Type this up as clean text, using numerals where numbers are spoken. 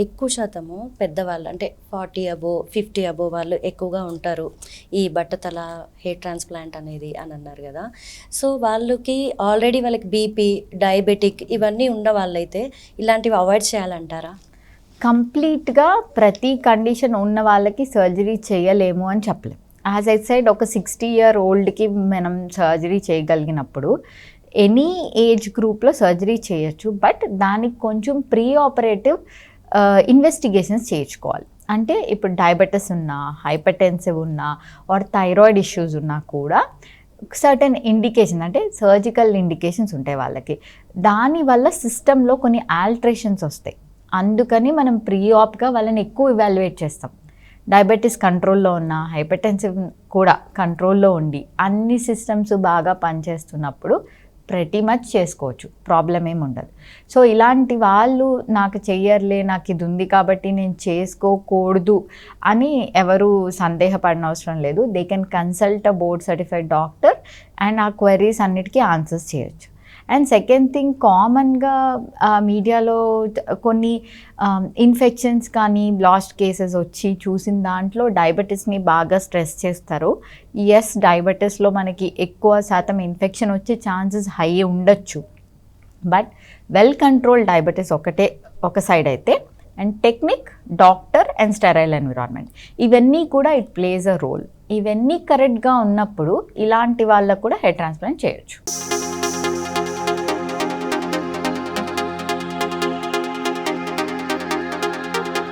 ఎక్కువ శాతము పెద్దవాళ్ళు అంటే 40 అబోవ్ 50 అబోవ్ వాళ్ళు ఎక్కువగా ఉంటారు ఈ బట్టతల హెయిర్ ట్రాన్స్ప్లాంట్ అనేది అని అన్నారు కదా. సో వాళ్ళకి ఆల్రెడీ వాళ్ళకి బీపీ డయాబెటిక్ ఇవన్నీ ఉన్న వాళ్ళైతే ఇలాంటివి అవాయిడ్ చేయాలంటారా? కంప్లీట్గా ప్రతి కండిషన్ ఉన్న వాళ్ళకి సర్జరీ చేయలేము అని చెప్పలేము. యాజ్ ఐ సైడ్ ఒక 60-year-oldకి మనం సర్జరీ చేయగలిగినప్పుడు ఎనీ ఏజ్ గ్రూప్లో సర్జరీ చేయొచ్చు. బట్ దానికి కొంచెం ప్రీ ఆపరేటివ్ ఇన్వెస్టిగేషన్స్ చేయించుకోవాలి. అంటే ఇప్పుడు డయాబెటీస్ ఉన్నా, హైపర్టెన్సివ్ ఉన్నా, ఆర్ థైరాయిడ్ ఇష్యూస్ ఉన్నా కూడా సర్టెన్ ఇండికేషన్ అంటే సర్జికల్ ఇండికేషన్స్ ఉంటాయి వాళ్ళకి. దానివల్ల సిస్టంలో కొన్ని ఆల్టరేషన్స్ వస్తాయి. అందుకని మనం ప్రీ ఆప్గా వాళ్ళని ఎక్కువ ఇవాల్యుయేట్ చేస్తాం. డయాబెటీస్ కంట్రోల్లో ఉన్న, హైపర్టెన్సివ్ కూడా కంట్రోల్లో ఉండి అన్ని సిస్టమ్స్ బాగా పనిచేస్తున్నప్పుడు ప్రతి మచ్ చేసుకోవచ్చు, ప్రాబ్లం ఏమి ఉండదు. సో ఇలాంటి వాళ్ళు నాకు చెయ్యర్లే, నాకు ఇది ఉంది కాబట్టి నేను చేసుకోకూడదు అని ఎవరు సందేహపడిన అవసరం లేదు. They can consult a board certified doctor and ఆ క్వెరీస్ అన్నిటికీ ఆన్సర్స్ చేయొచ్చు. అండ్ సెకండ్ థింగ్, కామన్గా మీడియాలో కొన్ని ఇన్ఫెక్షన్స్ కానీ బ్లాస్ట్ కేసెస్ వచ్చి చూసిన దాంట్లో డయాబెటీస్ని బాగా స్ట్రెస్ చేస్తారు. ఎస్, డయాబెటీస్లో మనకి ఎక్కువ శాతం ఇన్ఫెక్షన్ వచ్చే ఛాన్సెస్ హై ఉండొచ్చు. బట్ వెల్ కంట్రోల్ డయాబెటీస్ ఒక సైడ్ అయితే, and technique, doctor and sterile environment ఇవన్నీ కూడా ఇట్ ప్లేస్ అ రోల్. ఇవన్నీ కరెక్ట్గా ఉన్నప్పుడు ఇలాంటి వాళ్ళకు కూడా హెయిర్ ట్రాన్స్ప్లాంట్ చేయొచ్చు.